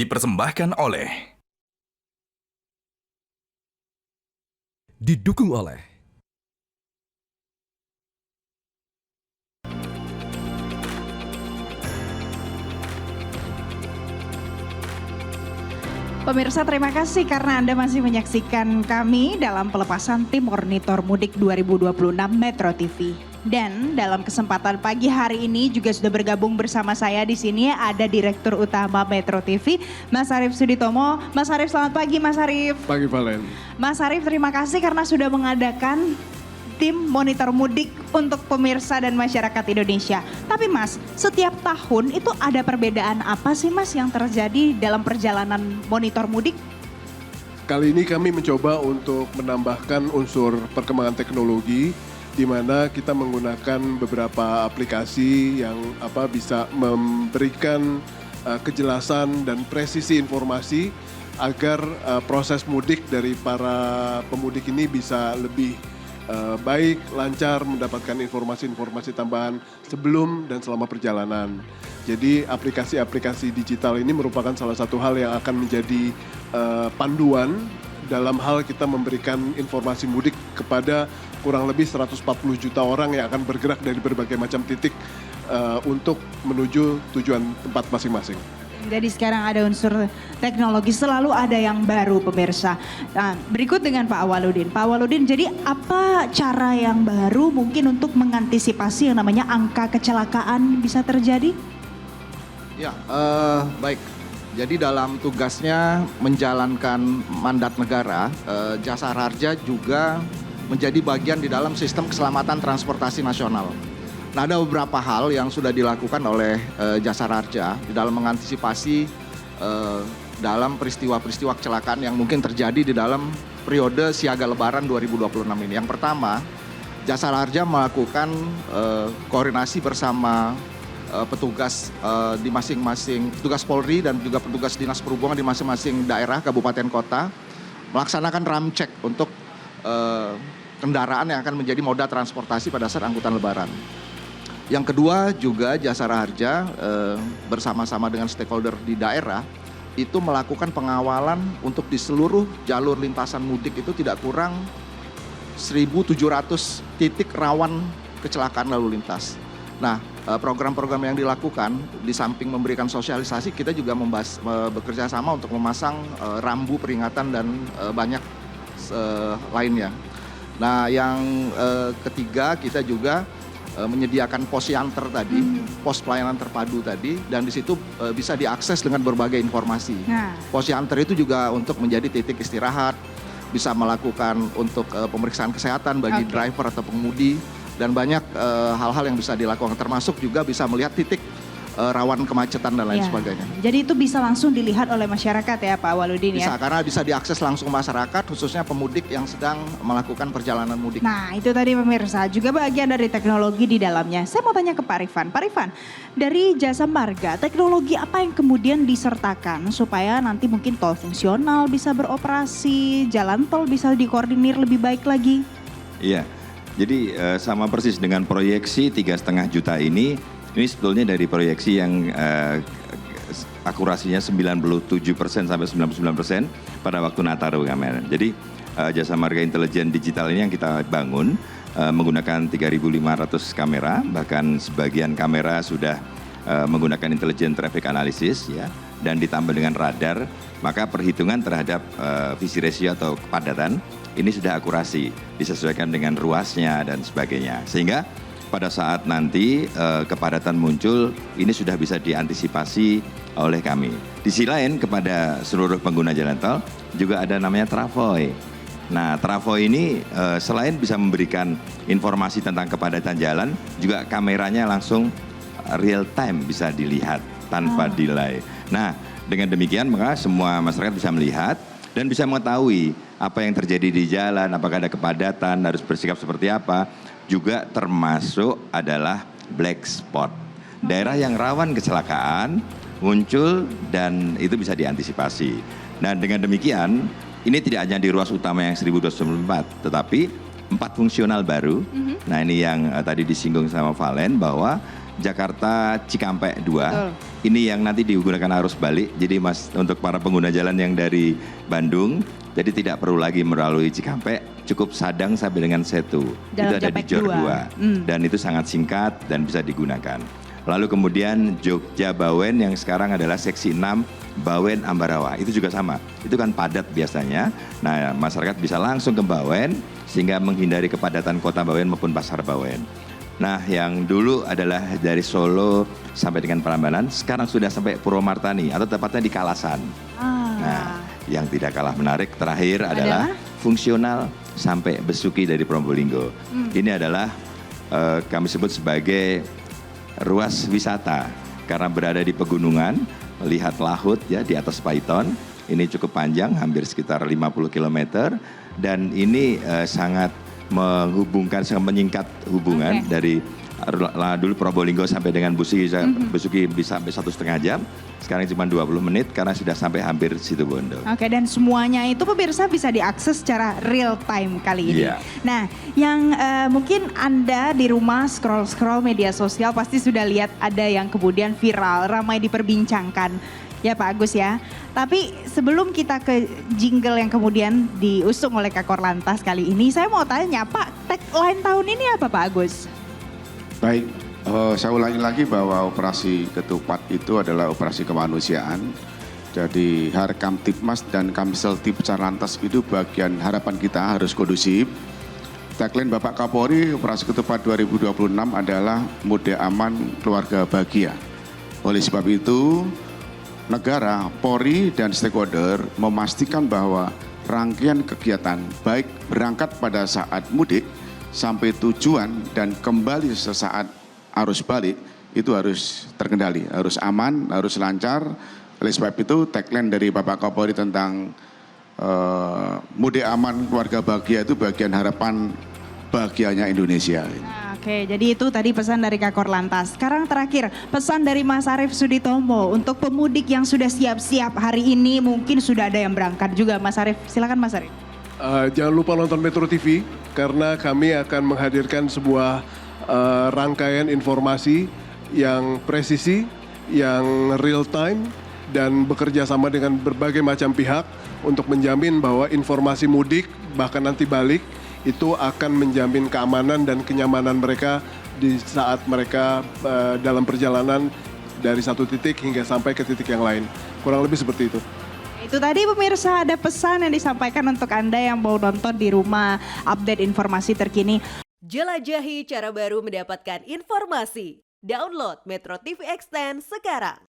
dipersembahkan oleh Didukung oleh Pemirsa, terima kasih karena Anda masih menyaksikan kami dalam pelepasan Tim Monitor Mudik 2026 Metro TV. Dan dalam kesempatan pagi hari ini juga sudah bergabung bersama saya di sini ada Direktur Utama Metro TV, Mas Arief Suditomo. Mas Arief, selamat pagi Mas Arief. Pagi Valen. Mas Arief, terima kasih karena sudah mengadakan Tim Monitor Mudik untuk pemirsa dan masyarakat Indonesia. Tapi Mas, setiap tahun itu ada perbedaan apa sih Mas yang terjadi dalam perjalanan monitor mudik? Kali ini kami mencoba untuk menambahkan unsur perkembangan teknologi di mana kita menggunakan beberapa aplikasi yang bisa memberikan kejelasan dan presisi informasi agar proses mudik dari para pemudik ini bisa lebih baik, lancar, mendapatkan informasi-informasi tambahan sebelum dan selama perjalanan. Jadi aplikasi-aplikasi digital ini merupakan salah satu hal yang akan menjadi panduan dalam hal kita memberikan informasi mudik kepada kurang lebih 140 juta orang yang akan bergerak dari berbagai macam titik untuk menuju tujuan tempat masing-masing. Jadi sekarang ada unsur teknologi, selalu ada yang baru pemirsa. Nah, berikut dengan Pak Awaludin. Pak Awaludin, jadi apa cara yang baru mungkin untuk mengantisipasi yang namanya angka kecelakaan bisa terjadi? Ya, baik. Jadi dalam tugasnya menjalankan mandat negara, Jasa Harja juga menjadi bagian di dalam sistem keselamatan transportasi nasional. Nah, ada beberapa hal yang sudah dilakukan oleh Jasa Harja di dalam mengantisipasi dalam peristiwa-peristiwa kecelakaan yang mungkin terjadi di dalam periode siaga lebaran 2026 ini. Yang pertama, Jasa Harja melakukan koordinasi bersama petugas di masing-masing, petugas Polri dan juga petugas Dinas Perhubungan di masing-masing daerah, kabupaten, kota, melaksanakan ramcek untuk kendaraan yang akan menjadi moda transportasi pada saat angkutan lebaran. Yang kedua juga Jasa Harja bersama-sama dengan stakeholder di daerah itu melakukan pengawalan untuk di seluruh jalur lintasan mudik itu tidak kurang 1.700 titik rawan kecelakaan lalu lintas. Nah, program-program yang dilakukan di samping memberikan sosialisasi, kita juga bekerja sama untuk memasang rambu peringatan dan banyak lainnya. Nah, yang ketiga kita juga menyediakan pos yanter tadi, pos pelayanan terpadu tadi, dan di situ bisa diakses dengan berbagai informasi. Nah. Pos yanter itu juga untuk menjadi titik istirahat, bisa melakukan untuk pemeriksaan kesehatan bagi driver atau pengemudi, dan banyak hal-hal yang bisa dilakukan, termasuk juga bisa melihat titik rawan kemacetan dan lain sebagainya. Jadi itu bisa langsung dilihat oleh masyarakat ya Pak Awaludin ya? Bisa, karena bisa diakses langsung masyarakat, khususnya pemudik yang sedang melakukan perjalanan mudik. Nah, itu tadi pemirsa, juga bagian dari teknologi di dalamnya. Saya mau tanya ke Pak Rifan. Pak Rifan, dari Jasa Marga, teknologi apa yang kemudian disertakan supaya nanti mungkin tol fungsional bisa beroperasi, jalan tol bisa dikoordinir lebih baik lagi? Iya, jadi sama persis dengan proyeksi 3,5 juta ini sebetulnya dari proyeksi yang akurasinya 97% sampai 99% pada waktu Nataru kamera. Jadi Jasa Marga Intelijen Digital ini yang kita bangun menggunakan 3.500 kamera, bahkan sebagian kamera sudah menggunakan Intelligent Traffic Analysis ya, dan ditambah dengan radar, maka perhitungan terhadap visi ratio atau kepadatan ini sudah akurasi, disesuaikan dengan ruasnya dan sebagainya. Sehingga pada saat nanti kepadatan muncul, ini sudah bisa diantisipasi oleh kami. Di sisi lain kepada seluruh pengguna jalan tol juga ada namanya Travoy. Nah, Travoy ini selain bisa memberikan informasi tentang kepadatan jalan, juga kameranya langsung real time bisa dilihat tanpa delay. Nah, dengan demikian maka semua masyarakat bisa melihat dan bisa mengetahui apa yang terjadi di jalan, apakah ada kepadatan, harus bersikap seperti apa. Juga termasuk adalah black spot. Daerah yang rawan kecelakaan muncul dan itu bisa diantisipasi. Nah, dengan demikian ini tidak hanya di ruas utama yang 1294, tetapi 4 fungsional baru. Nah, ini yang tadi disinggung sama Valen bahwa Jakarta Cikampek 2. Betul. Ini yang nanti digunakan arus balik. Jadi Mas, untuk para pengguna jalan yang dari Bandung, jadi tidak perlu lagi melalui Cikampek, cukup Sadang sampai dengan Setu. Dalam Itu ada di Japek Jor 2. 2. Dan itu sangat singkat dan bisa digunakan. Lalu kemudian Jogja Bawen yang sekarang adalah seksi 6 Bawen Ambarawa. Itu juga sama. Itu kan padat biasanya. Nah, masyarakat bisa langsung ke Bawen sehingga menghindari kepadatan kota Bawen maupun pasar Bawen. Nah, yang dulu adalah dari Solo sampai dengan Prambanan, sekarang sudah sampai Purwomartani atau tepatnya di Kalasan. Nah, yang tidak kalah menarik terakhir adalah fungsional sampai Besuki dari Probolinggo. Ini adalah kami sebut sebagai ruas wisata karena berada di pegunungan, lihat laut ya di atas Paiton. Ini cukup panjang, hampir sekitar 50 km dan ini sangat menghubungkan, sangat menyingkat hubungan dari dulu Probolinggo sampai dengan Besuki, Besuki bisa sampai 1,5 jam. Sekarang cuma 20 menit karena sudah sampai hampir Situbondo. Oke, dan semuanya itu pemirsa bisa diakses secara real time kali ini. Iya. Nah, yang mungkin Anda di rumah scroll-scroll media sosial pasti sudah lihat ada yang kemudian viral, ramai diperbincangkan. Ya Pak Agus ya. Tapi sebelum kita ke jingle yang kemudian diusung oleh Kakor Lantas kali ini, saya mau tanya Pak, tagline tahun ini apa Pak Agus? Baik, saya ulangi lagi bahwa operasi ketupat itu adalah operasi kemanusiaan. Jadi Harkam Tipmas dan Kamsel Tip Lantas itu bagian harapan kita harus kondusif. Tagline Bapak Kapolri operasi ketupat 2026 adalah muda aman keluarga bahagia. Oleh sebab itu negara, Polri dan stakeholder memastikan bahwa rangkaian kegiatan baik berangkat pada saat mudik sampai tujuan dan kembali sesaat arus balik itu harus terkendali, harus aman, harus lancar. Oleh sebab itu tagline dari Bapak Kapolri tentang mudik aman keluarga bahagia itu bagian harapan bahagianya Indonesia. Oke, jadi itu tadi pesan dari Kakor Lantas. Sekarang terakhir, pesan dari Mas Arief Suditomo untuk pemudik yang sudah siap-siap hari ini, mungkin sudah ada yang berangkat juga. Mas Arief, silakan Mas Arief. Jangan lupa nonton Metro TV karena kami akan menghadirkan sebuah rangkaian informasi yang presisi, yang real time dan bekerja sama dengan berbagai macam pihak untuk menjamin bahwa informasi mudik bahkan nanti balik itu akan menjamin keamanan dan kenyamanan mereka di saat mereka dalam perjalanan dari satu titik hingga sampai ke titik yang lain. Kurang lebih seperti itu. Itu tadi pemirsa ada pesan yang disampaikan untuk Anda yang mau nonton di rumah, update informasi terkini. Jelajahi cara baru mendapatkan informasi. Download Metro TV Extend sekarang.